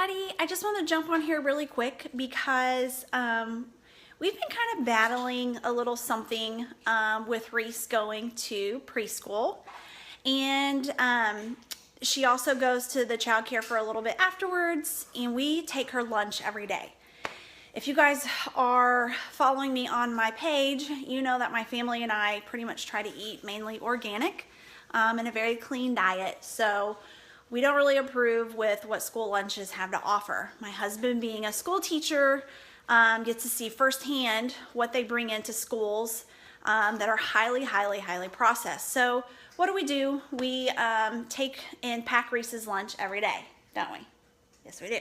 everybody. I just want to jump on here really quick because we've been kind of battling a little something with Reese going to preschool, and she also goes to the child care for a little bit afterwards, and we take her lunch every day. If you guys are following me on my page, you know that my family and I pretty much try to eat mainly organic and a very clean diet. So we don't really approve with what school lunches have to offer. My husband, being a school teacher, gets to see firsthand what they bring into schools that are highly processed. So what do? We take and pack Reese's lunch every day, don't we? Yes, we do.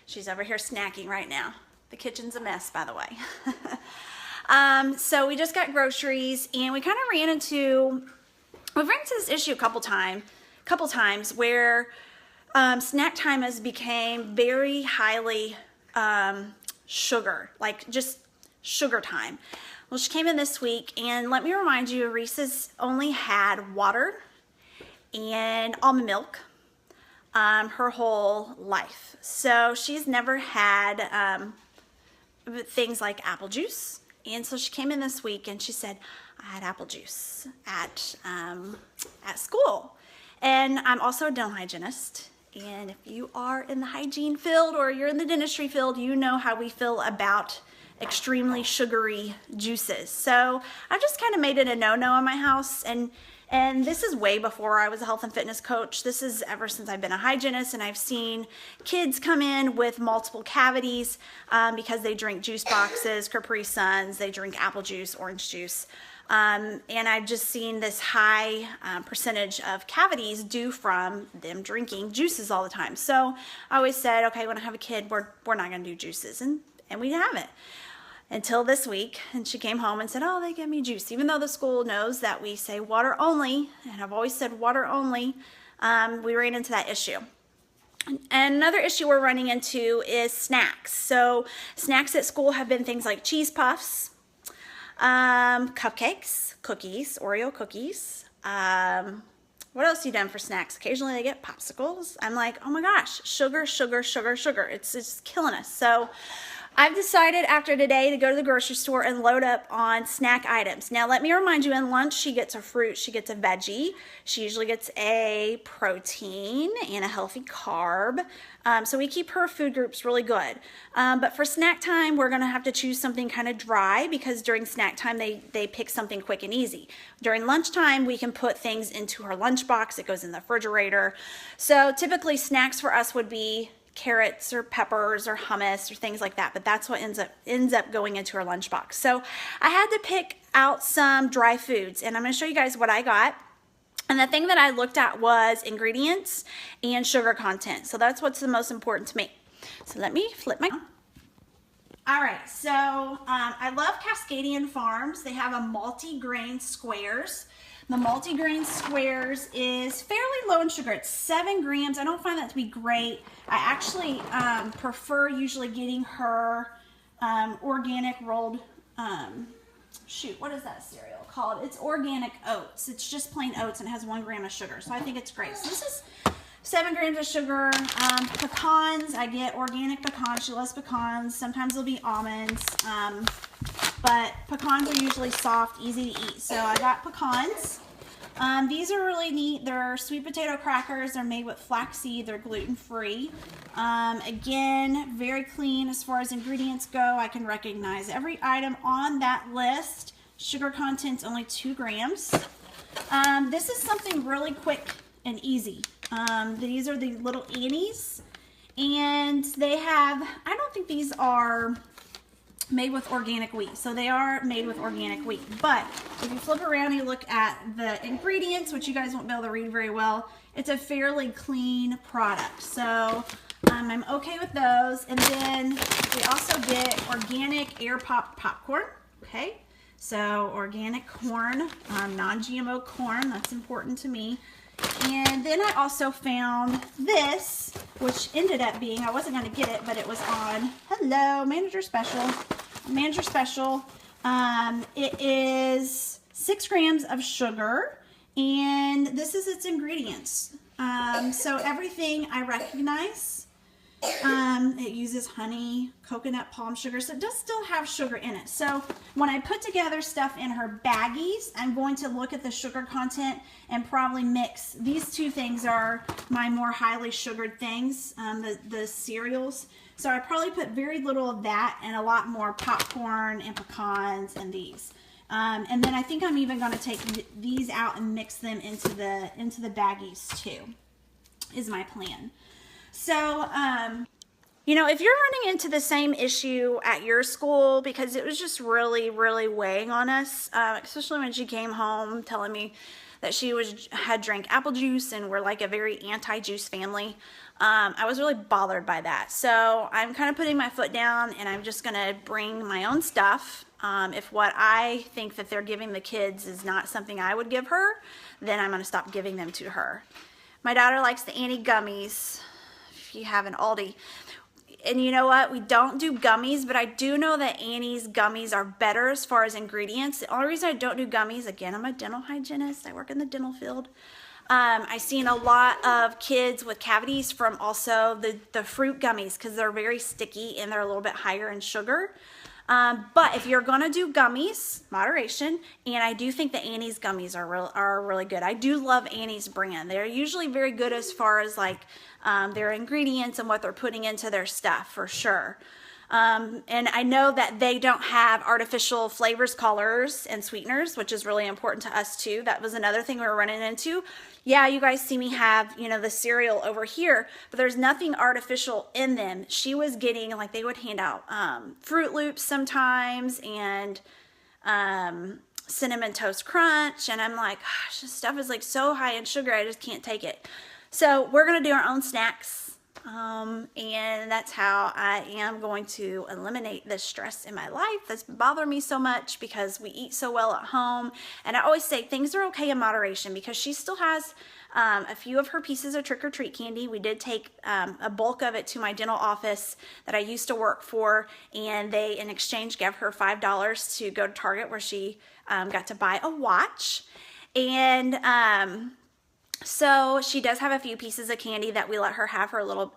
She's over here snacking right now. The kitchen's a mess, by the way. So we just got groceries, and we kind of ran into this issue a couple times where snack time has became very highly sugar, like just sugar time. Well, she came in this week, and let me remind you, Reese's only had water and almond milk her whole life. So she's never had things like apple juice. And so she came in this week and she said, I had apple juice at school. And I'm also a dental hygienist. And if you are in the hygiene field or you're in the dentistry field, you know how we feel about extremely sugary juices. So I just kind of made it a no-no in my house. And this is way before I was a health and fitness coach. This is ever since I've been a hygienist, and I've seen kids come in with multiple cavities because they drink juice boxes, Capri Suns, they drink apple juice, orange juice. And I've just seen this high percentage of cavities due from them drinking juices all the time. So I always said, okay, when I have a kid, we're not gonna do juices, and we haven't. Until this week, and she came home and said, oh, they give me juice. Even though the school knows that we say water only, and I've always said water only, we ran into that issue. And another issue we're running into is snacks. So snacks at school have been things like cheese puffs, cupcakes, cookies, Oreo cookies. What else have you done for snacks? Occasionally they get popsicles. I'm like, oh my gosh, sugar. It's killing us. So I've decided after today to go to the grocery store and load up on snack items. Now, let me remind you, in lunch, she gets a fruit, she gets a veggie. She usually gets a protein and a healthy carb. So we keep her food groups really good. But for snack time, we're going to have to choose something kind of dry, because during snack time, they pick something quick and easy. During lunchtime, we can put things into her lunchbox. It goes in the refrigerator. So typically, snacks for us would be carrots or peppers or hummus or things like that, but that's what ends up going into her lunchbox. So I had to pick out some dry foods, and I'm going to show you guys what I got. And the thing that I looked at was ingredients and sugar content. So that's what's the most important to me. So let me flip my... All right, so I love Cascadian Farms. They have a multi-grain squares. The multi-grain squares is fairly low in sugar. It's 7 grams. I don't find that to be great. I actually prefer usually getting her organic rolled, what is that cereal called? It's organic oats. It's just plain oats, and it has 1 gram of sugar. So I think it's great. So this is 7 grams of sugar. Pecans, I get organic pecans. She loves pecans. Sometimes they'll be almonds. But pecans are usually soft, easy to eat. So I got pecans. These are really neat. They're sweet potato crackers. They're made with flaxseed. They're gluten-free. Again, very clean as far as ingredients go. I can recognize every item on that list. Sugar content's only 2 grams. This is something really quick and easy. These are the little Annies, and they have, I don't think these are made with organic wheat. So they are made with organic wheat. But if you flip around and you look at the ingredients, which you guys won't be able to read very well, it's a fairly clean product. So I'm okay with those. And then we also get organic air popped popcorn. Okay. So organic corn, non-GMO corn. That's important to me. And then I also found this, which ended up being, I wasn't going to get it, but it was on, hello, Manager Special. Manager Special. It is 6 grams of sugar, and this is its ingredients. So everything I recognize. It uses honey, coconut, palm sugar, so it does still have sugar in it. So when I put together stuff in her baggies, I'm going to look at the sugar content and probably mix. These two things are my more highly sugared things, the cereals. So I probably put very little of that and a lot more popcorn and pecans and these. And then I think I'm even going to take these out and mix them into the baggies too, is my plan. So, you know, if you're running into the same issue at your school, because it was just really, really weighing on us, especially when she came home telling me that she had drank apple juice and we're like a very anti-juice family, I was really bothered by that. So I'm kind of putting my foot down and I'm just going to bring my own stuff. If what I think that they're giving the kids is not something I would give her, then I'm going to stop giving them to her. My daughter likes the Annie gummies. If you have an Aldi. And you know what? We don't do gummies, but I do know that Annie's gummies are better as far as ingredients. The only reason I don't do gummies, again, I'm a dental hygienist. I work in the dental field. I've seen a lot of kids with cavities from also the fruit gummies because they're very sticky and they're a little bit higher in sugar. But if you're going to do gummies, moderation, and I do think the Annie's gummies are really good. I do love Annie's brand. They're usually very good as far as like their ingredients and what they're putting into their stuff for sure. And I know that they don't have artificial flavors, colors, and sweeteners, which is really important to us too. That was another thing we were running into. Yeah, you guys see me have, you know, the cereal over here, but there's nothing artificial in them. She was getting, like, they would hand out Fruit Loops sometimes and Cinnamon Toast Crunch, and I'm like, gosh, this stuff is like so high in sugar, I just can't take it. So we're gonna do our own snacks. And that's how I am going to eliminate the stress in my life that's bothering me so much because we eat so well at home. And I always say things are okay in moderation because she still has a few of her pieces of trick-or-treat candy. We did take a bulk of it to my dental office that I used to work for, and they in exchange gave her $5 to go to Target where she got to buy a watch. And so she does have a few pieces of candy that we let her have a little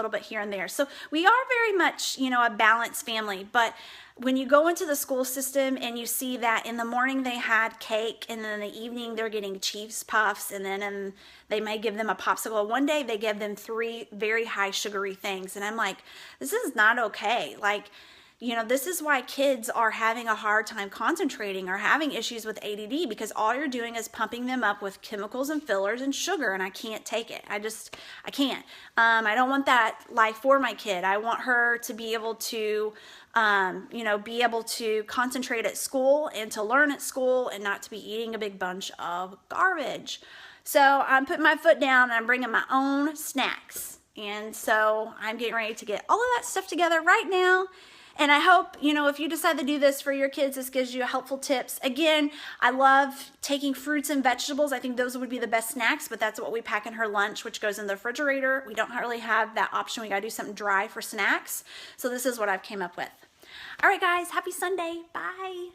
bit here and there. So we are very much, you know, a balanced family. But when you go into the school system and you see that in the morning they had cake and then in the evening they're getting Chiefs Puffs and then they may give them a popsicle. One day they give them 3 very high sugary things. And I'm like, this is not okay. Like, you know, this is why kids are having a hard time concentrating or having issues with ADD because all you're doing is pumping them up with chemicals and fillers and sugar, and I can't take it. I can't. I don't want that life for my kid. I want her to be able to, you know, be able to concentrate at school and to learn at school and not to be eating a big bunch of garbage. So I'm putting my foot down and I'm bringing my own snacks. And so I'm getting ready to get all of that stuff together right now. And I hope, you know, if you decide to do this for your kids, this gives you helpful tips. Again, I love taking fruits and vegetables. I think those would be the best snacks, but that's what we pack in her lunch, which goes in the refrigerator. We don't really have that option. We got to do something dry for snacks. So this is what I've came up with. All right, guys, happy Sunday. Bye.